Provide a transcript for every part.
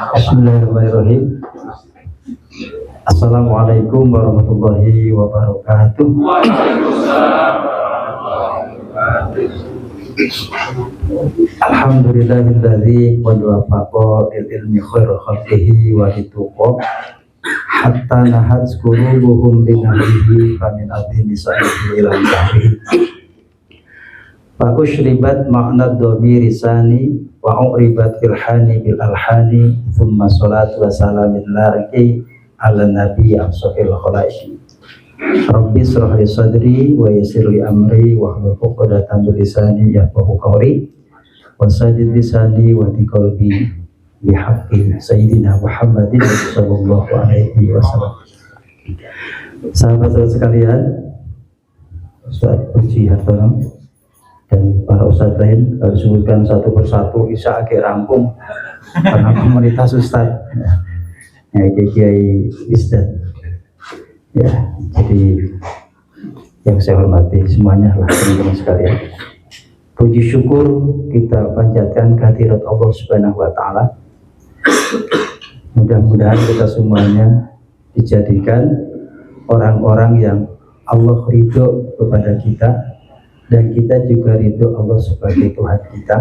Bismillahirrahmanirrahim. Assalamualaikum warahmatullahi wabarakatuh. Alhamdulillahilladzi qad wafaqa lil ilmi khairu khalqihi wa lituqa hatta nahat qulubuhum bi nahrihi fa min adhimi sa'ihi ila tahrihi. Fa ushribat ma'na dhamiri sani wa uribat ilhani bil alhani thumma salatu wa salamillahi ala nabi afsahil khalaiqi. Rabbi shrah li sadri wa yassir li amri wa hlul 'uqdatam min lisani yafqahu qawli wa saddid lisani wa hdi qalbi bi haqqi sayyidina Muhammadin sallallahu alaihi wasallam. Sahabat-sahabat sekalian, Ustaz Puji Hartono dan para ustadz lain, kalau disebutkan satu persatu bisa agak rampung karena komunitas ustadz ya, Kiai Isdat ya. Jadi yang saya hormati semuanya lah teman-teman sekalian, puji syukur kita panjatkan kehadirat Allah Subhanahu wa Ta'ala. Mudah-mudahan kita semuanya dijadikan orang-orang yang Allah ridho kepada kita, dan kita juga ridho Allah sebagai Tuhan kita.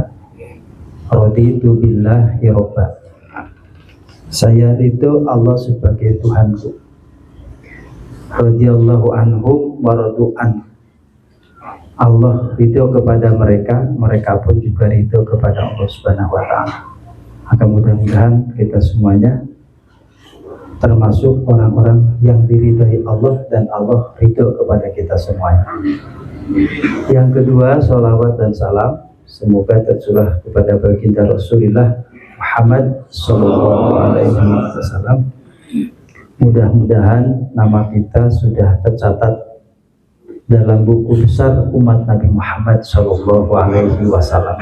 Raditu billahi robba, saya ridho Allah sebagai Tuhanku. Radiyallahu anhum wa radu an, Allah ridho kepada mereka, mereka pun juga ridho kepada Allah Subhanahu wa Ta'ala. Maka mudah-mudahan kita semuanya termasuk orang-orang yang diridhai Allah dan Allah ridho kepada kita semuanya. Yang kedua, sholawat dan salam semoga tercurah kepada baginda Rasulullah Muhammad Sallallahu Alaihi Wasallam. Mudah-mudahan nama kita sudah tercatat dalam buku besar umat Nabi Muhammad Sallallahu Alaihi Wasallam.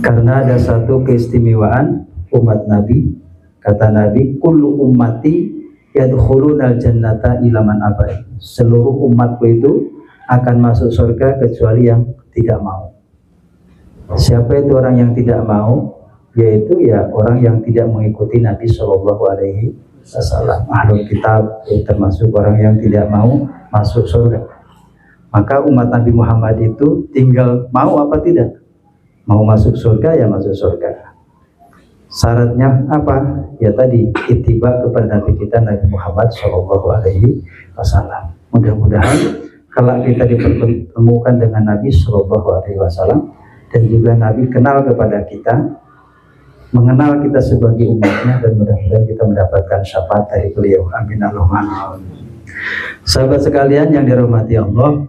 Karena ada satu keistimewaan umat Nabi, kata Nabi, kullu ummati yadkhulunal jannata ila man abai. Seluruh umatku itu akan masuk surga kecuali yang tidak mau. Siapa itu orang yang tidak mau? Yaitu ya orang yang tidak mengikuti Nabi Shallallahu Alaihi Wasallam. Ahlul kitab termasuk orang yang tidak mau masuk surga. Maka umat Nabi Muhammad itu tinggal mau apa tidak? Mau masuk surga ya masuk surga. Syaratnya apa? Ya tadi ittiba kepada Nabi kita Nabi Muhammad Shallallahu Alaihi Wasallam. Mudah-mudahan kalau kita dipertemukan dengan Nabi Shallallahu Alaihi Wasallam dan juga Nabi kenal kepada kita, mengenal kita sebagai umatnya, dan mudah-mudahan kita mendapatkan syafaat dari beliau. Amin Allahumma amin. Sahabat sekalian yang dirahmati Allah,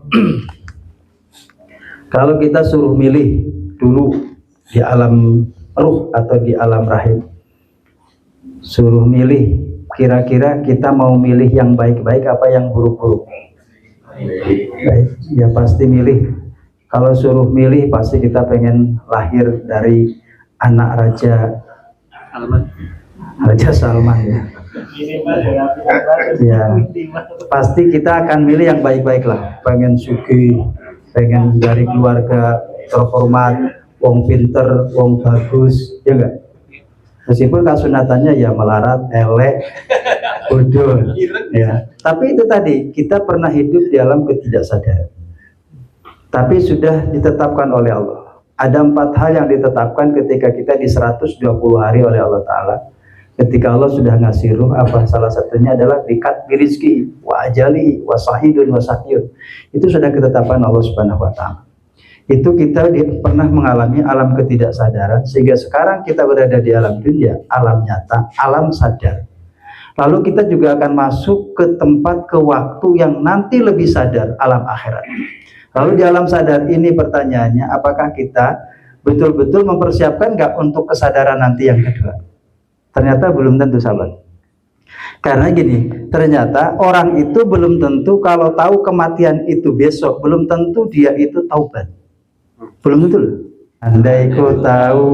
kalau kita suruh milih dulu di alam ruh atau di alam rahim, suruh milih, kira-kira kita mau milih yang baik-baik apa yang buruk-buruk? Baik, ya pasti milih. Kalau suruh milih pasti kita pengen lahir dari anak Raja Salman ya. Ya, pasti kita akan milih yang baik-baik lah. Pengen sugih, pengen dari keluarga terhormat, wong pinter, wong bagus, ya enggak? Meskipun kasunatannya ya melarat, elek, bodoh, ya. Tapi itu tadi, kita pernah hidup di alam ketidaksadaran. Tapi sudah ditetapkan oleh Allah. Ada 4 hal yang ditetapkan ketika kita di 120 hari oleh Allah Ta'ala. Ketika Allah sudah ngasih ruh, apa salah satunya adalah bikat birizki, wa ajali, wa sahidun, wa sakiyun. Itu sudah ketetapan Allah Subhanahu wa Ta'ala. Itu kita pernah mengalami alam ketidaksadaran, sehingga sekarang kita berada di alam dunia, alam nyata, alam sadar. Lalu kita juga akan masuk ke tempat, ke waktu yang nanti lebih sadar, alam akhirat. Lalu di alam sadar ini pertanyaannya, apakah kita betul-betul mempersiapkan nggak untuk kesadaran nanti yang kedua? Ternyata belum tentu, sahabat. Karena gini, ternyata orang itu belum tentu kalau tahu kematian itu besok, belum tentu dia itu taubat. Belum tentu loh. Andai ku tahu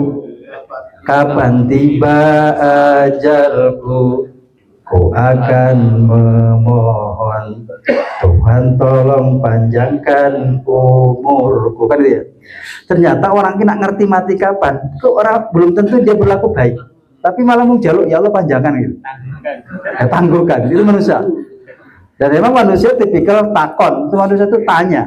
kapan tiba ajalku, ku akan memohon Tuhan tolong panjangkan umurku, kan dia. Ternyata orang ini ngerti mati kapan. Kok orang belum tentu dia berlaku baik. tapi malah mau jaluk ya Allah panjangan gitu. Ya, tangguhkan, itu manusia. Dan memang manusia tipikal takon, itu manusia itu tanya.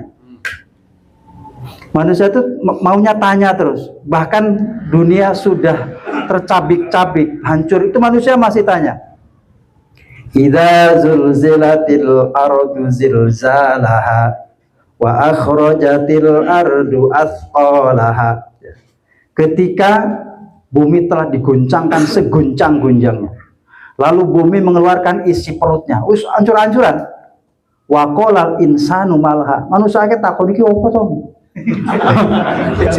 Manusia itu maunya tanya terus. Bahkan dunia sudah tercabik-cabik, hancur, itu manusia masih tanya. Idza zulzilatil ardu zilzalaha wa akhrajatil ardu athqalaha. Ketika bumi telah diguncangkan seguncang-guncangnya, lalu bumi mengeluarkan isi perutnya, hancur-hancuran. Wa qolal insanu malha. Manusia ke takon iki opo to?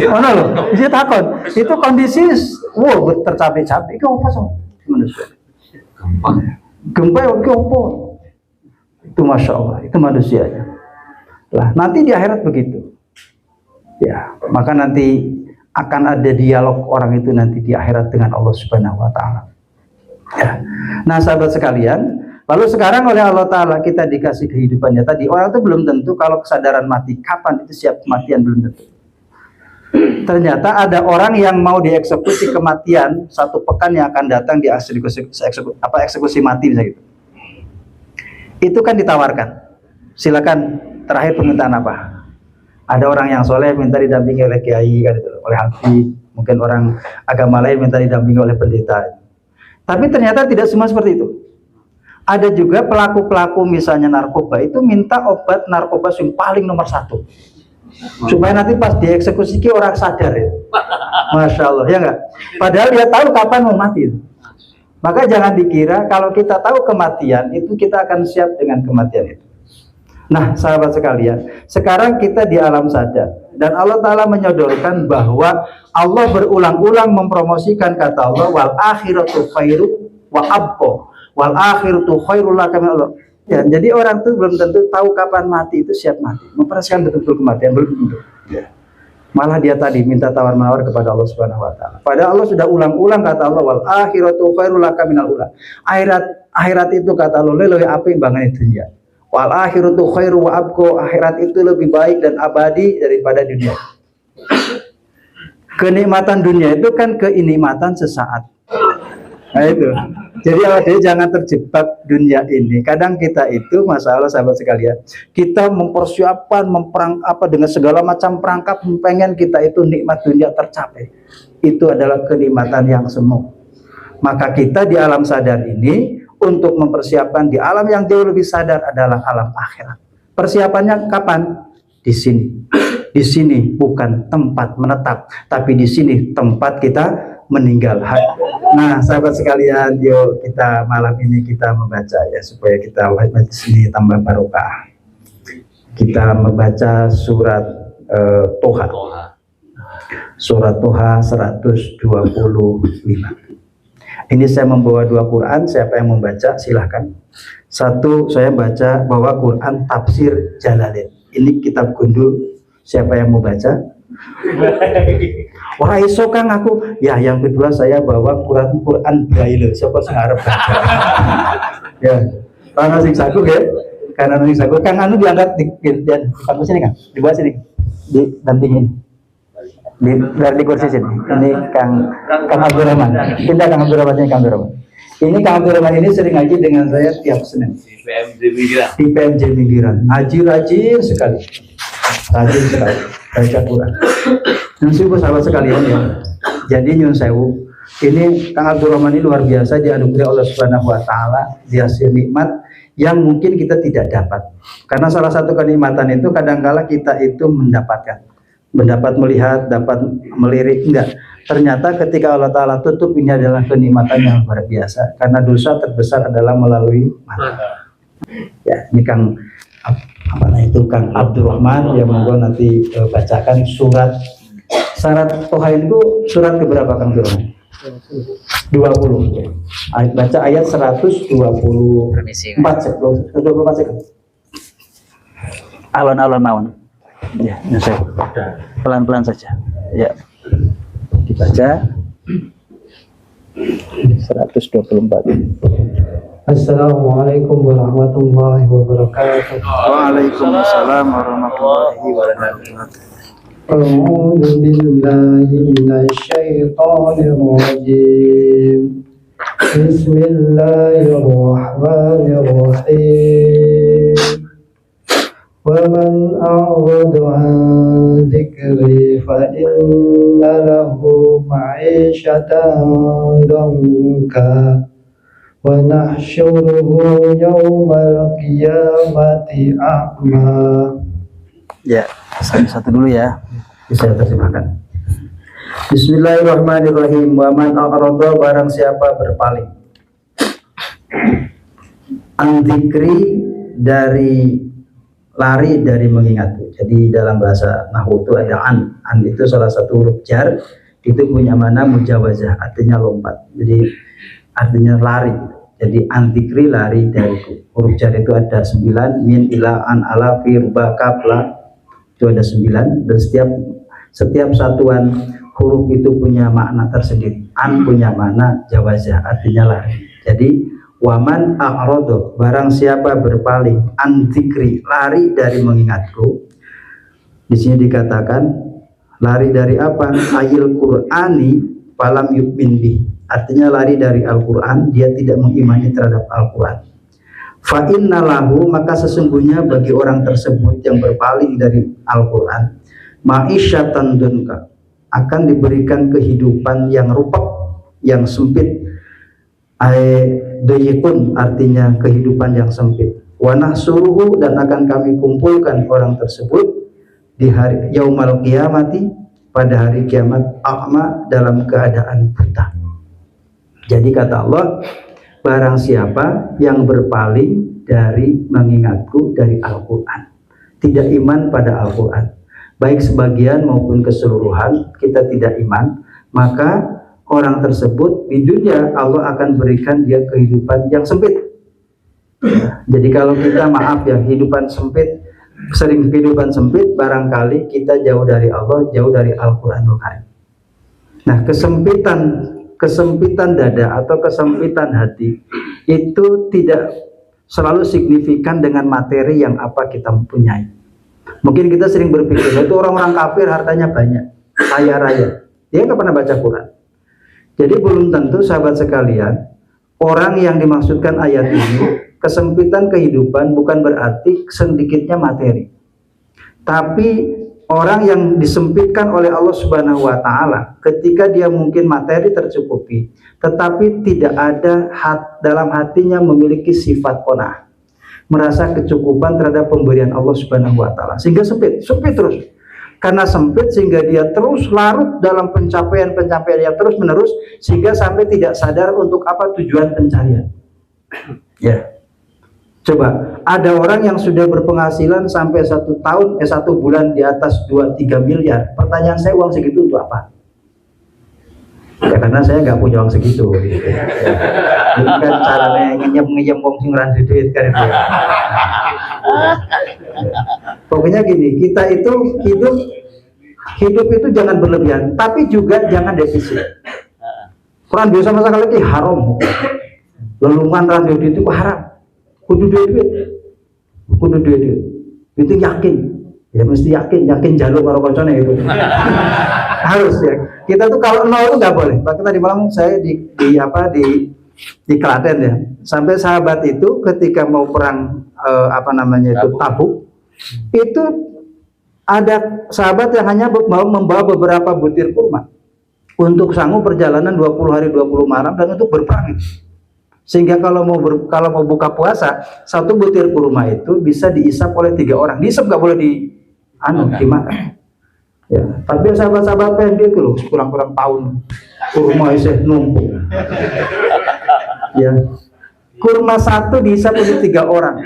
Ono lho, iki takon. Itu kondisi tercapek-capek iki opo to? Manusia. Gempa iki opo? Itu Masya Allah, itu manusianya. Lah, nanti di akhirat begitu. Ya, maka nanti akan ada dialog orang itu nanti di akhirat dengan Allah Subhanahu wa taala. Ya. Nah, sahabat sekalian, lalu sekarang oleh Allah taala kita dikasih kehidupannya tadi. Orang itu belum tentu kalau kesadaran mati, kapan itu siap kematian belum tentu. Ternyata ada orang yang mau dieksekusi kematian 1 pekan yang akan datang di eksekusi mati misalnya gitu. Itu kan ditawarkan. Silakan terakhir permintaan apa? Ada orang yang soleh minta didampingi oleh kiai, kan, oleh habib, mungkin orang agama lain minta didampingi oleh pendeta. Tapi ternyata tidak semua seperti itu. Ada juga pelaku-pelaku misalnya narkoba itu minta obat narkoba yang paling nomor 1, supaya nanti pas dieksekusi orang sadar ya. Masya Allah, ya enggak? Padahal dia tahu kapan mau mati. Maka jangan dikira kalau kita tahu kematian itu kita akan siap dengan kematian itu. Nah, sahabat sekalian, sekarang kita di alam sadar dan Allah Ta'ala menyodorkan bahwa Allah berulang-ulang mempromosikan kata Allah, wal akhiratu khairu wa abqa, wal akhiratu khairul laka min Allah. Ya, jadi orang itu belum tentu tahu kapan mati itu siap mati, memperhatikan betul-betul kematian belum tentu. Ya. Malah dia tadi minta tawar-menawar kepada Allah Subhanahu wa taala. Padahal Allah sudah ulang-ulang kata Allah, wal akhiratu khairul laka min Allah. Akhirat itu kata Allah lebih apik banget dunia. Wal akhiratu khairu wa abqa, akhirat itu lebih baik dan abadi daripada dunia. Kenikmatan dunia itu kan kenikmatan sesaat. Nah itu. Jadi jangan terjebak dunia ini. Kadang kita itu masalah sahabat sekalian, kita mempersiapkan dengan segala macam perangkap pengen kita itu nikmat dunia tercapai. Itu adalah kenikmatan yang semu. Maka kita di alam sadar ini untuk mempersiapkan di alam yang jauh lebih sadar adalah alam akhirat. Persiapannya kapan? Di sini. Di sini bukan tempat menetap, tapi di sini tempat kita meninggal. Nah, sahabat sekalian, yuk kita malam ini kita membaca ya supaya kita di sini tambah barokah. Kita membaca surat Toha. Surat Toha 125. Ini saya membawa 2 Quran, siapa yang membaca silahkan. 1 saya baca bahwa Quran tafsir Jalalain. Ini kitab gundul, siapa yang mau baca? Wah iso kang aku. Ya, yang kedua saya bawa Quran Braille. Siapa sing arep baca? Ya, karena sing saku ya. Karena sing saku Kang anu diangkat di kamu sini Kang. Di bawah sini. Di dampingin. Di kursi sini. Ini Kang Abdurrahman. Kita Kang Abdurrahman ini Kang Abdurrahman. Ini Kang Abdurrahman ini sering ngaji dengan saya tiap Senin. Di PMJ Minggiran. Ngaji rajin sekali. Rajin sekali baca Quran. Nyun sewu sahabat sekalian ya. Jadi nyun sewu. Ini Kang Abdurrahman ini luar biasa dianugerahi Allah Subhanahu wa taala, dihasil nikmat yang mungkin kita tidak dapat. Karena salah satu kenikmatan itu kadangkala kita itu mendapat melihat, dapat melirik, enggak. Ternyata ketika Allah Ta'ala tutup, ini adalah kenikmatan yang luar biasa. Karena dosa terbesar adalah melalui mata. Ya, ini Kang Kang Abdurrahman yang monggo nanti bacakan surat Toha itu surat keberapa Kang Abdurrahman? 20. Ya. Baca ayat 124 sekali. Alon-alon mawon. Ya, saya pelan-pelan saja. Ya, dibaca 124. Assalamualaikum warahmatullahi wabarakatuh. Waalaikumsalam warahmatullahi wabarakatuh. A'udzu billahi minasy syaithanir rajim. Bismillahirrahmanirrahim. Wa man a'rada 'an dzikri fa inna lahu ma'isyatan dhanka wa nahsyuruhu yaumal qiyamati a'ma. Ya, satu dulu ya. Bisa terjemahkan. Bismillahirrahmanirrahim. Wa man a'rada, barang siapa berpaling an dzikri, dari lari dari mengingatku. Jadi dalam bahasa nahwu itu ada an itu salah satu huruf jar, itu punya makna mujawazah, artinya lompat. Jadi artinya lari. Jadi an dzikri, lari dariku. Huruf jar itu ada 9, min, ila, an, ala, fi, ruba, kabla, itu ada 9, dan setiap satuan huruf itu punya makna tersendiri. An punya makna jawazah, artinya lari. Jadi waman a'rada, barang siapa berpaling an dzikri, lari dari mengingatku. Di sini dikatakan lari dari apa? Ayil Qur'ani falam yu'min bih. Artinya lari dari Al-Qur'an, dia tidak mengimani terhadap Al-Qur'an. Fa inna lahu, maka sesungguhnya bagi orang tersebut yang berpaling dari Al-Qur'an, ma'isyatan dunka, akan diberikan kehidupan yang rupek, yang sempit. Doyekun, artinya kehidupan yang sempit. Wa nahsuruhu, dan akan kami kumpulkan orang tersebut di hari yaumal qiyamati, pada hari kiamat, a'ma, dalam keadaan buta. Jadi kata Allah, barang siapa yang berpaling dari mengingatku, dari Al-Quran, tidak iman pada Al-Quran, baik sebagian maupun keseluruhan, kita tidak iman, maka orang tersebut di dunia Allah akan berikan dia kehidupan yang sempit. Jadi kalau kita maaf ya, kehidupan sempit, sering kehidupan sempit, barangkali kita jauh dari Allah, jauh dari Al-Quranul Karim. Nah, kesempitan dada atau kesempitan hati itu tidak selalu signifikan dengan materi yang apa kita mempunyai. Mungkin kita sering berpikir, itu orang-orang kafir hartanya banyak, kaya raya, dia nggak pernah baca Quran. Jadi belum tentu sahabat sekalian, orang yang dimaksudkan ayat ini, kesempitan kehidupan bukan berarti sedikitnya materi. Tapi orang yang disempitkan oleh Allah Subhanahu wa Ta'ala, ketika dia mungkin materi tercukupi, tetapi tidak ada dalam hatinya memiliki sifat qanaah, merasa kecukupan terhadap pemberian Allah Subhanahu wa Ta'ala, sehingga sempit terus. Karena sempit sehingga dia terus larut dalam pencapaian yang terus menerus, sehingga sampai tidak sadar untuk apa tujuan pencarian. Ya, coba ada orang yang sudah berpenghasilan sampai 1 bulan di atas 2-3 miliar. Pertanyaan saya, uang segitu untuk apa? Ya karena saya nggak punya uang segitu. Gitu. Ya. Ini kan caranya ngeyem wong sing ora duit kan itu. Pokoknya gini, kita itu hidup itu jangan berlebihan, tapi juga jangan defisit. Quran biasa masalah lagi haram. Lelungan radio itu haram. Kudu duit. Itu yakin. Ya mesti yakin jalur karo koncone itu. Harus ya. Kita tuh kalau nol itu nggak boleh. Bahkan tadi malam saya di Klaten ya. Sampai sahabat itu ketika mau perang Tabuk, itu ada sahabat yang hanya mau membawa beberapa butir kurma untuk sanggup perjalanan 20 hari 20 malam dan untuk berperang. Sehingga kalau mau buka puasa, 1 butir kurma itu bisa diisap oleh 3 orang. Diisap nggak boleh dimakan. Ya, tapi sahabat-sahabat pendek itu loh, kurang-kurang tahun kurma isih numpuk. Ya, kurma 1 diisap oleh 3 orang,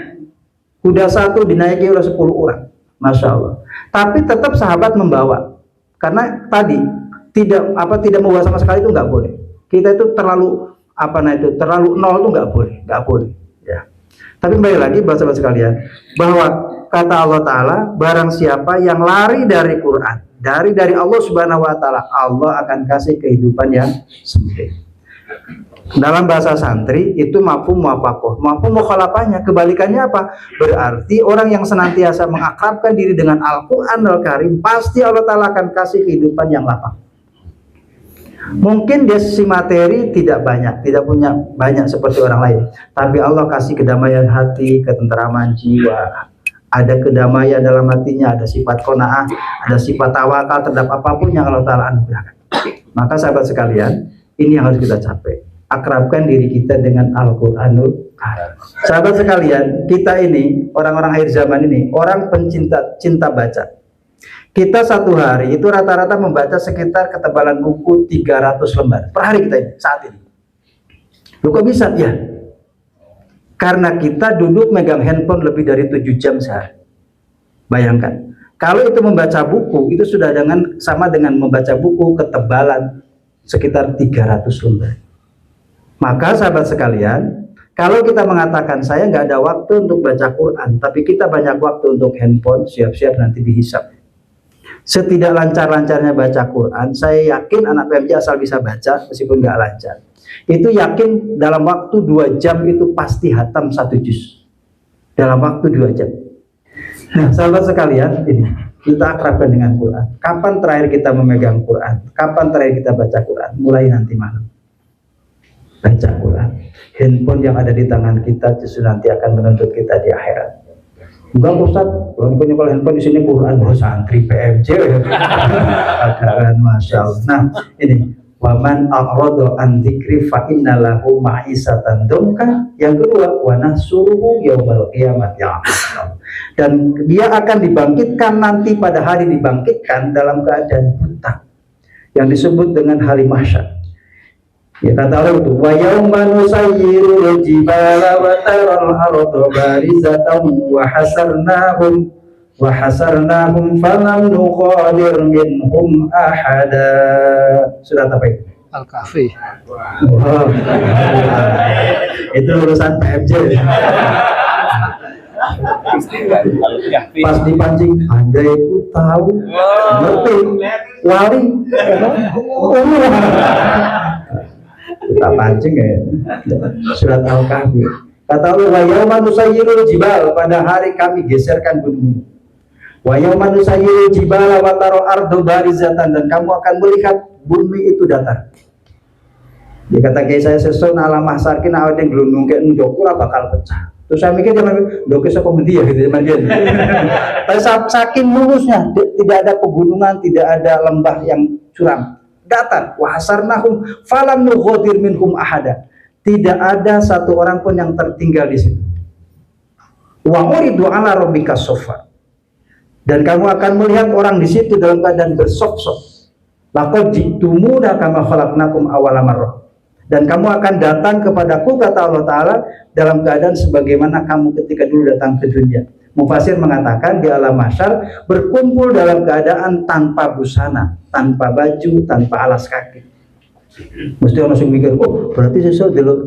kuda 1 dinaiki oleh 10 orang, masya Allah. Tapi tetap sahabat membawa, karena tadi tidak membawa sama sekali itu nggak boleh. Kita itu terlalu nol itu nggak boleh. Ya. Tapi kembali lagi sahabat sekalian, bahwa kata Allah Ta'ala, barang siapa yang lari dari Quran, dari Allah Subhanahu wa Ta'ala, Allah akan kasih kehidupan yang sempit. Dalam bahasa santri itu mafhum muwafaqah. Mafhum mukhalafahnya, kebalikannya apa? Berarti orang yang senantiasa mengakrabkan diri dengan Al-Qur'an Al-Karim, pasti Allah Ta'ala akan kasih kehidupan yang lapang. Mungkin dia si materi tidak banyak, tidak punya banyak seperti orang lain, tapi Allah kasih kedamaian hati, ketenteraman jiwa, ada kedamaian dalam hatinya, ada sifat qanaah, ada sifat tawakal terhadap apapun yang Allah Ta'ala anugerahkan. Maka sahabat sekalian, ini yang harus kita capai, akrabkan diri kita dengan Al-Quranul Karim. Sahabat sekalian, kita ini orang-orang akhir zaman ini orang cinta baca. Kita satu hari itu rata-rata membaca sekitar ketebalan buku 300 lembar per hari kita ini, saat ini. Loh, kok bisa? Ya, karena kita duduk megang handphone lebih dari 7 jam sehari. Bayangkan, kalau itu membaca buku, itu sudah sama dengan membaca buku ketebalan sekitar 300 lembar. Maka sahabat sekalian, kalau kita mengatakan saya nggak ada waktu untuk baca Quran, tapi kita banyak waktu untuk handphone, siap-siap nanti dihisap. Setidak lancar-lancarnya baca Quran, saya yakin anak PMJ asal bisa baca meskipun nggak lancar, itu yakin dalam waktu 2 jam itu pasti hatam 1 juz dalam waktu 2 jam. Nah sahabat sekalian, ini kita akrabkan dengan Quran. Kapan terakhir kita memegang Quran? Kapan terakhir kita baca Quran? Mulai nanti malam baca Quran. Handphone yang ada di tangan kita justru nanti akan menuntut kita di akhirat. Enggak Ustaz, kalau handphone di sini Quran, santri PMJ. Keadaan Masya Allah. Nah ini, waman a'rada an dzikri fa inna lahu ma'isatan dongka. Yang kedua, wa nahsuruhu yaumal qiyamati a'ma. Dan dia akan dibangkitkan nanti pada hari dibangkitkan dalam keadaan buta, yang disebut dengan hari mahsyar. Ya kata Allah itu, wa yauma nusayyirul jibala wa taral arda barizatan wa hasarnahum falam nuqadir minhum ahada. Surat apa itu? Al-Kahfi. Oh, itu urusan PMJ. Pas dipancing, Anda itu tahu, ngerti, wali. Kita pancing ya. Surat Al-Kahfi. Kata Allah, wa yauma nusayyirul jibal, pada hari kami geserkan gunung. Wa yauma nusayyirul jibala wa taral ardu barizatan, dan kamu akan melihat bumi itu datar. Dia kata kayak saya sesun ala mahsarkin awet yang gelundung kayak ndokura bakal pecah. Terus saya mikir jangan dokter siapa dia gitu zaman dia. Tapi saking lulusnya, tidak ada pegunungan, tidak ada lembah yang curam. Datar, wahasarnahum falam nughadir minhum ahada. Tidak ada satu orang pun yang tertinggal di situ. Wa uridu ala rabbika sofa. Dan kamu akan melihat orang di situ dalam keadaan bersop-sop. Laqad jitumuna kama khalaqnakum awwala marrah. Dan kamu akan datang kepadaku, kata Allah Ta'ala, dalam keadaan sebagaimana kamu ketika dulu datang ke dunia. Mufasir mengatakan di alam mahsyar berkumpul dalam keadaan tanpa busana, tanpa baju, tanpa alas kaki. Mesti orang langsung mikir, oh berarti sesuatu dulu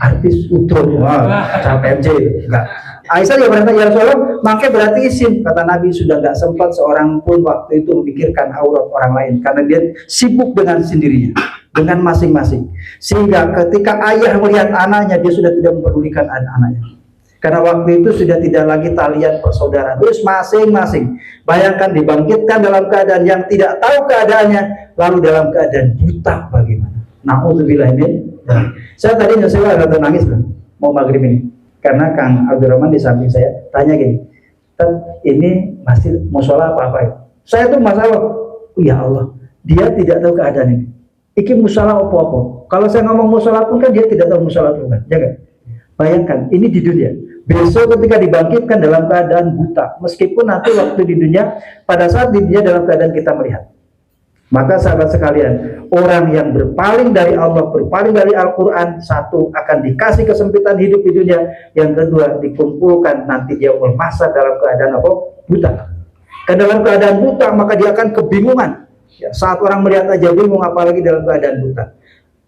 artis utron, wah capek aja, enggak. Aisyah juga berkata, ya Rasulullah, makanya berarti isim. Kata Nabi, sudah enggak sempat seorang pun waktu itu memikirkan aurat orang lain, karena dia sibuk dengan sendirinya, dengan masing-masing. Sehingga ketika ayah melihat anaknya, dia sudah tidak mempedulikan anaknya. Karena waktu itu sudah tidak lagi talian persaudaraan, terus masing-masing. Bayangkan dibangkitkan dalam keadaan yang tidak tahu keadaannya, lalu dalam keadaan buta bagaimana? Na'udzubillah ini. Saya tadi nyesel agak nangis mau maghrib ini, karena Kang Abdurrahman di samping saya tanya gini, ini masih musola apa ya? Saya tuh masalah, ya Allah, dia tidak tahu keadaan ini. Iki musola apa-apa. Kalau saya ngomong musola pun kan dia tidak tahu musola itu kan, jangan. Bayangkan, ini di dunia. Besok ketika dibangkitkan dalam keadaan buta, meskipun nanti waktu di dunia, pada saat di dunia dalam keadaan kita melihat. Maka sahabat sekalian, orang yang berpaling dari Allah, berpaling dari Al-Quran, satu akan dikasih kesempitan hidup di dunia, yang kedua dikumpulkan nanti dia masa dalam keadaan apa? Buta. Dan dalam keadaan buta maka dia akan kebingungan. Ya, saat orang melihat aja bingung, apalagi dalam keadaan buta.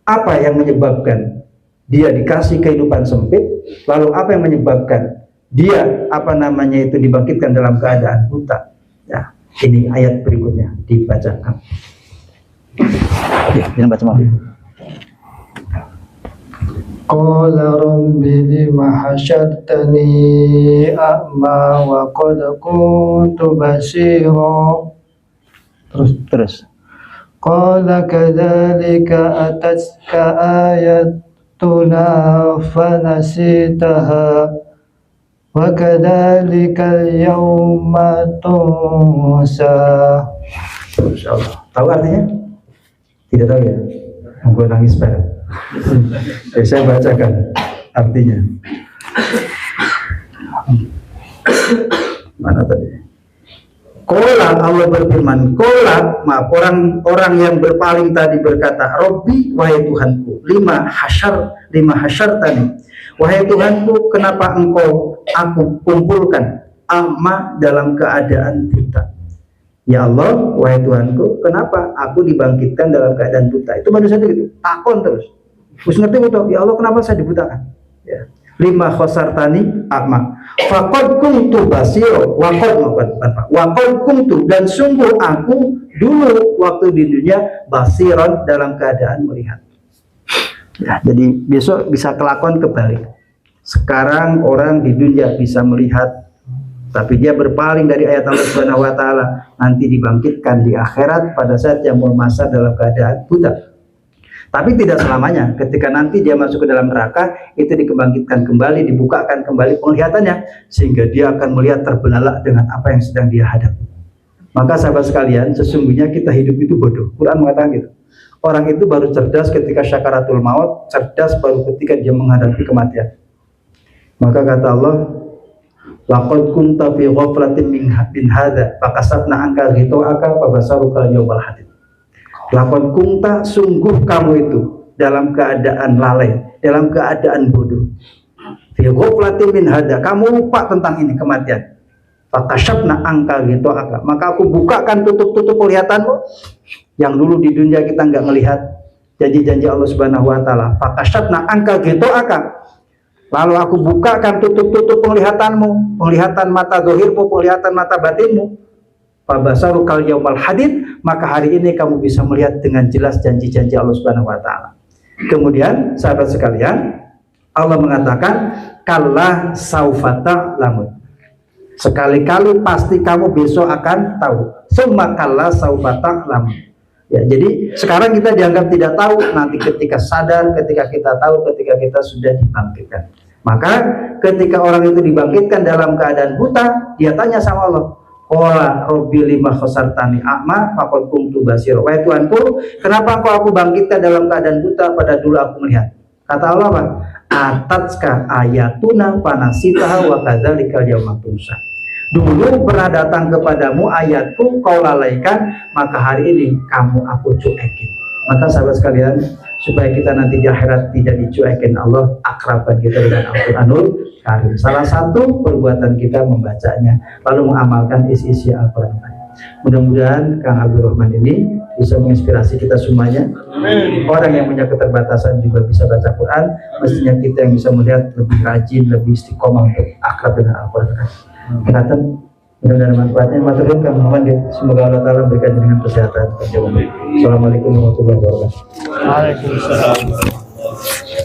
Apa yang menyebabkan dia dikasih kehidupan sempit, lalu apa yang menyebabkan dia dibangkitkan dalam keadaan buta? Ya, ini ayat berikutnya dibacakan. Ya, jangan baca maaf. Qala rabbi lima hasyartani a'ma wa qad kuntu basira. Terus. Qala kadzalika atatka ayatuna fanasitaha wa kadzalikal yawma tunsa. Insyaallah. Tahu artinya? Tidak tahu ya? Gue nangis banget. Saya bacakan artinya. Mana tadi? Qala, Allah berfirman, qala, maaf, orang yang berpaling tadi berkata, Robbi, wahai Tuhanku, lima hasyar tadi, wahai Tuhanku, kenapa engkau aku kumpulkan amma dalam keadaan buta? Ya Allah, wahai Tuhanku, kenapa aku dibangkitkan dalam keadaan buta? Itu manusia itu gitu, takon terus. Terus ngerti betul, ya Allah, kenapa saya dibutakan? Ya. Lima khosartani amma faqad kuntu basiro waqad kuntu, dan sungguh aku dulu waktu di dunia basiron, dalam keadaan melihat. Ya, jadi besok bisa kelakuan kebalik. Sekarang orang di dunia bisa melihat, tapi dia berpaling dari ayat Allah Subhanahu wa taala, nanti dibangkitkan di akhirat pada saat yang masa dalam keadaan buta. Tapi tidak selamanya, ketika nanti dia masuk ke dalam neraka, itu dikebangkitkan kembali, dibukakan kembali penglihatannya, sehingga dia akan melihat terbelalak dengan apa yang sedang dia hadapi. Maka sahabat sekalian, sesungguhnya kita hidup itu bodoh. Quran mengatakan gitu. Orang itu baru cerdas ketika syakaratul maut, cerdas baru ketika dia menghadapi kematian. Maka kata Allah, laqad kunta fi ghaflatin min hadza fakasabna anka ghita'aka fabasaruka yawmal hadid. Lakon kunta, sungguh kamu itu dalam keadaan lalai, dalam keadaan bodoh. Fi ghaflatin min hadza, kamu lupa tentang ini kematian. Fakashafna angka gitu aka, maka aku bukakan tutup penglihatanmu yang dulu di dunia kita nggak melihat janji-janji Allah Subhanahu wa taala. Fakashafna angka gitu aka, lalu aku bukakan tutup penglihatanmu, penglihatan mata zahirmu, penglihatan mata batinmu. Fabasarukal yaumal hadid, maka hari ini kamu bisa melihat dengan jelas janji-janji Allah Subhanahu wa taala. Kemudian sahabat sekalian, Allah mengatakan kalla saufata lamun. Sekali-kali pasti kamu besok akan tahu. Summa kalla saufata lamun. Ya, jadi sekarang kita dianggap tidak tahu, nanti ketika sadar, ketika kita tahu, ketika kita sudah dibangkitkan. Maka ketika orang itu dibangkitkan dalam keadaan buta, dia tanya sama Allah, qala rabbi lima khosartani a'ma faqad kuntu basira. Wahai Tuhanku, kenapa engkau aku bangkitkan dalam keadaan buta pada dulu aku melihat? Kata Allah apa? Atatska ayatuna panasitaha wa kadzalikal yauma tunsa. Dulu pernah datang kepadamu ayatku, kau lalaikan, maka hari ini kamu aku cuekin. Maka sahabat sekalian, supaya kita nanti di akhirat tidak dicuekin Allah, akrabkan kita dengan Al-Quranul Karim. Salah satu perbuatan kita membacanya, lalu mengamalkan isi-isi Al-Quran. Mudah-mudahan Kang Abdul Rahman ini bisa menginspirasi kita semuanya. Orang yang punya keterbatasan juga bisa baca Quran. Mestinya kita yang bisa melihat lebih rajin, lebih istiqomah untuk akrab dengan Al-Quran. Kelihatan mudah-mudahan manfaatnya. Matur Kang Muhammad, semoga Allah Ta'ala berikan dengan kesehatan. Assalamualaikum warahmatullahi wabarakatuh. Waalaikumsalam.